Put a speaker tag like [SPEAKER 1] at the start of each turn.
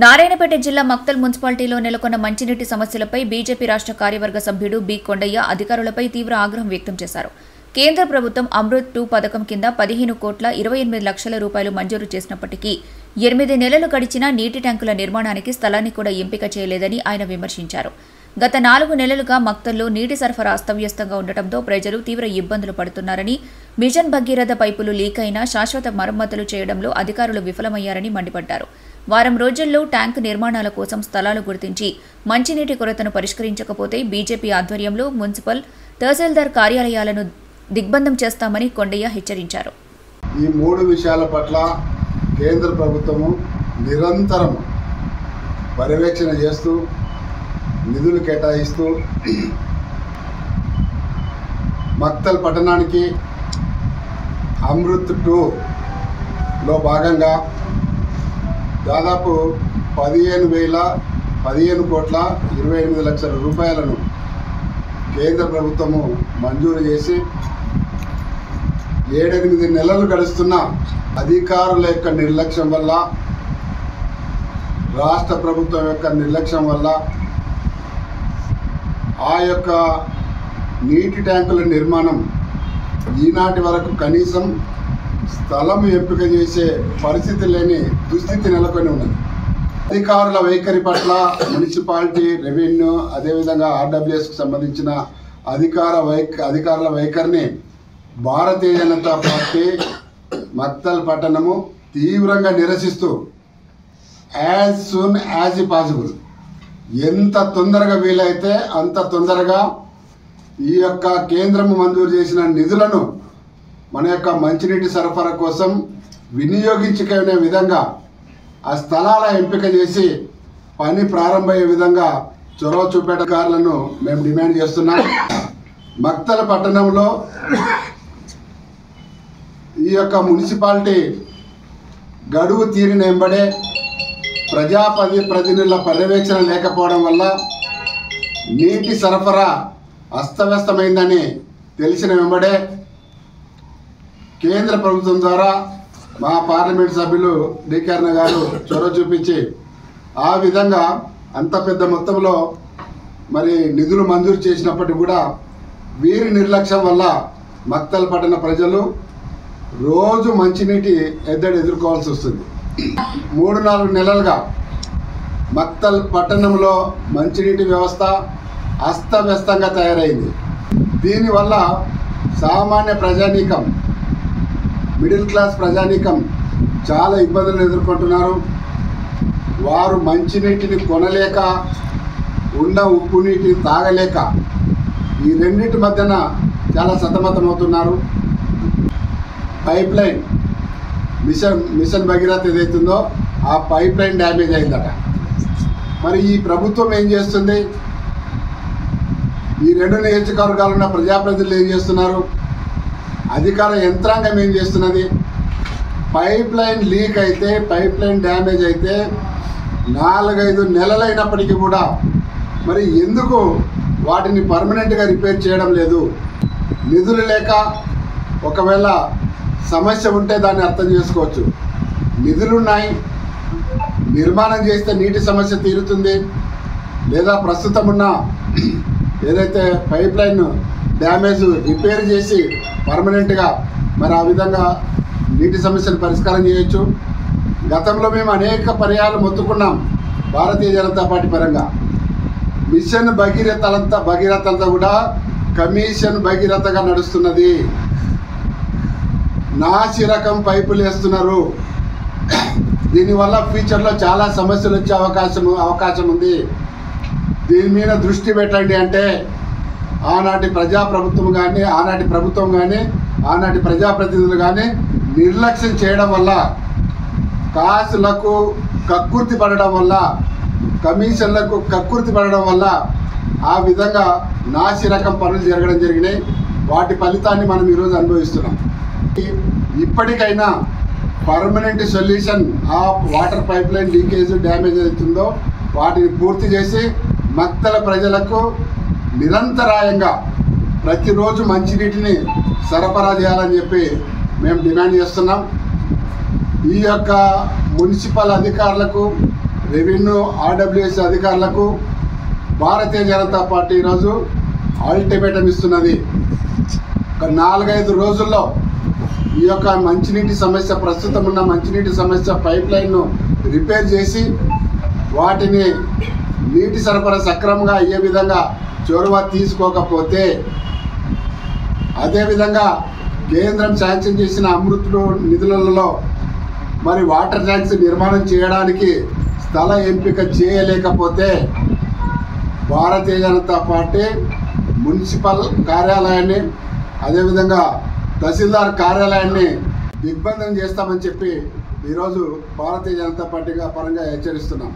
[SPEAKER 1] నారాయణపేట జిల్లా మక్తల్ మున్సిపాలిటీలో నెలకొన్న మంచినీటి సమస్యలపై బీజేపీ రాష్ట్ర కార్యవర్గ సభ్యుడు బి కొండయ్య అధికారులపై తీవ్ర ఆగ్రహం వ్యక్తం చేశారు. కేంద్ర ప్రభుత్వం అమృత్ 2 పథకం కింద 15,28,00,000 రూపాయలు మంజూరు చేసినప్పటికీ 8 నెలలు గడిచినా నీటి ట్యాంకుల నిర్మాణానికి స్థలాన్ని కూడా ఎంపిక చేయలేదని ఆయన విమర్శించారు. గత 4 నెలలుగా మక్తల్లో నీటి సరఫరా అస్తవ్యస్తంగా ఉండటంతో ప్రజలు తీవ్ర ఇబ్బందులు పడుతున్నారని, మిషన్ భగీరథ పైపులు లీక్ అయినా శాశ్వత మరమ్మతులు చేయడంలో అధికారులు విఫలమయ్యారని మండిపడ్డారు. వారం రోజుల్లో ట్యాంకు నిర్మాణాల కోసం స్థలాలు గుర్తించి మంచినీటి కొరతను పరిష్కరించకపోతే బీజేపీ ఆధ్వర్యంలో మున్సిపల్, తహసీల్దార్ కార్యాలయాలను దిగ్బంధం చేస్తామని కొండయ్య హెచ్చరించారు.
[SPEAKER 2] ఈ 3 విషయాల పట్ల కేంద్ర ప్రభుత్వము నిరంతరం పర్యవేక్షణ చేస్తూ నిధులు కేటాయిస్తూ మక్తల్ పట్టణానికి అమృత్ 2లో భాగంగా దాదాపు 15,28,00,000 రూపాయలను కేంద్ర ప్రభుత్వము మంజూరు చేసి 7-8 నెలలు గడుస్తున్న అధికారుల యొక్క నిర్లక్ష్యం వల్ల, రాష్ట్ర ప్రభుత్వం యొక్క నిర్లక్ష్యం వల్ల ఆ యొక్క నీటి ట్యాంకుల నిర్మాణం ఈనాటి వరకు కనీసం స్థలం ఎంపిక చేసే పరిస్థితి లేని దుస్థితి నెలకొని ఉన్నది. అధికారుల వైఖరి పట్ల మున్సిపాలిటీ, రెవెన్యూ, అదేవిధంగా ఆర్డబ్ల్యూఎస్కు సంబంధించిన అధికారుల వైఖరిని భారతీయ జనతా పార్టీ మక్తల్ పట్టణము తీవ్రంగా నిరసిస్తూ యాజ్ సూన్ యాజ్ పాసిబుల్, ఎంత తొందరగా వీలైతే అంత తొందరగా ఈ యొక్క కేంద్రం మంజూరు చేసిన నిధులను మన యొక్క మంచినీటి సరఫరా కోసం వినియోగించుకునే విధంగా ఆ స్థలాల ఎంపిక చేసి పని ప్రారంభమయ్యే విధంగా చొరవ చూపేటకారులను మేము డిమాండ్ చేస్తున్నాం. మక్తల్ పట్టణంలో ఈ యొక్క మున్సిపాలిటీ గడువు తీరిన వెంబడే ప్రజాప్రతినిధుల పర్యవేక్షణ లేకపోవడం వల్ల నీటి సరఫరా అస్తవ్యస్తమైందని తెలిసిన వెంబడే కేంద్ర ప్రభుత్వం ద్వారా మా పార్లమెంట్ సభ్యులు డికే అన్న గారు చొరవ చూపించి ఆ విధంగా అంత పెద్ద మొత్తంలో మరి నిధులు మంజూరు చేసినప్పటికీ కూడా వీరి నిర్లక్ష్యం వల్ల మక్తల్ పట్టణ ప్రజలు రోజు మంచినీటి ఎద్దడి ఎదుర్కోవాల్సి వస్తుంది. 3-4 నెలలుగా మక్తల్ పట్టణంలో మంచినీటి వ్యవస్థ అస్తవ్యస్తంగా తయారైంది. దీనివల్ల సామాన్య ప్రజానీకం, మిడిల్ క్లాస్ ప్రజానీకం చాలా ఇబ్బందులు ఎదుర్కొంటున్నారు. వారు మంచినీటిని కొనలేక, ఉన్న ఉప్పు నీటిని తాగలేక ఈ రెండింటి మధ్యన చాలా సతమతమవుతున్నారు. పైప్ లైన్ మిషన్ భగీరథ ఏదైతుందో ఆ పైప్ లైన్ డ్యామేజ్ అయిందట. మరి ఈ ప్రభుత్వం ఏం చేస్తుంది? ఈ 2 నియోజకవర్గాలు ఉన్న ప్రజాప్రతినిధులు ఏం చేస్తున్నారు? అధికార యంత్రాంగం ఏం చేస్తున్నది? పైప్ లైన్ లీక్ అయితే, పైప్ లైన్ డ్యామేజ్ అయితే 4-5 నెలలైనప్పటికీ కూడా మరి ఎందుకు వాటిని పర్మనెంట్గా రిపేర్ చేయడం లేదు? నిధులు లేక, ఒకవేళ సమస్య ఉంటే దాన్ని అర్థం చేసుకోవచ్చు. నిధులున్నాయి, నిర్మాణం చేస్తే నీటి సమస్య తీరుతుంది. లేదా ప్రస్తుతం ఉన్న ఏదైతే పైప్ లైన్ డ్యామేజ్ రిపేర్ చేసి పర్మనెంట్గా మరి ఆ విధంగా నీటి సమస్యను పరిష్కారం చేయొచ్చు. గతంలో మేము అనేక పర్యాలు మొత్తుకున్నాం భారతీయ జనతా పార్టీ పరంగా. మిషన్ భగీరథంతా కూడా కమిషన్ భగీరథగా నడుస్తున్నది. నాసి రకం పైపులు వేస్తున్నారు. దీనివల్ల ఫ్యూచర్లో చాలా సమస్యలు వచ్చే అవకాశం ఉంది. దీని మీద దృష్టి పెట్టండి అంటే ఆనాటి ప్రభుత్వం కానీ ఆనాటి ప్రజాప్రతినిధులు కానీ నిర్లక్ష్యం చేయడం వల్ల, కాసులకు కక్కుర్తి పడడం వల్ల, కమిషన్లకు కక్కుర్తి పడడం వల్ల ఆ విధంగా నాసి రకం పనులు జరిగినాయి. వాటి ఫలితాన్ని మనం ఈరోజు అనుభవిస్తున్నాం. ఇప్పటికైనా పర్మనెంట్ సొల్యూషన్ ఆ water pipe line leakage damage అవుతుందో వాటిని పూర్తి చేసి మక్తల ప్రజలకు నిరంతరాయంగా ప్రతిరోజు మంచినీటిని సరఫరా చేయాలని చెప్పి మేము డిమాండ్ చేస్తున్నాం. ఈ యొక్క మున్సిపల్ అధికారులకు రెవెన్యూ ఆర్డబ్ల్యూఎస్ అధికారులకు భారతీయ జనతా పార్టీ ఈరోజు అల్టిమేటం ఇస్తున్నది. ఒక 4-5 రోజుల్లో ఈ యొక్క మంచినీటి సమస్య, ప్రస్తుతం ఉన్న మంచినీటి సమస్య పైప్ లైన్ను రిపేర్ చేసి వాటిని నీటి సరఫరా సక్రమంగా అయ్యే విధంగా చొరవ తీసుకోకపోతే, అదేవిధంగా కేంద్రం శాంక్షన్ చేసిన అమృత్ నిధులలో మరి వాటర్ ట్యాంక్స్ నిర్మాణం చేయడానికి స్థల ఎంపిక చేయలేకపోతే భారతీయ జనతా పార్టీ మున్సిపల్ కార్యాలయాన్ని, అదేవిధంగా తహసీల్దార్ కార్యాలయాన్ని దిగ్బంధనం చేస్తామని చెప్పి ఈరోజు భారతీయ జనతా పార్టీగా పరంగా హెచ్చరిస్తున్నాం.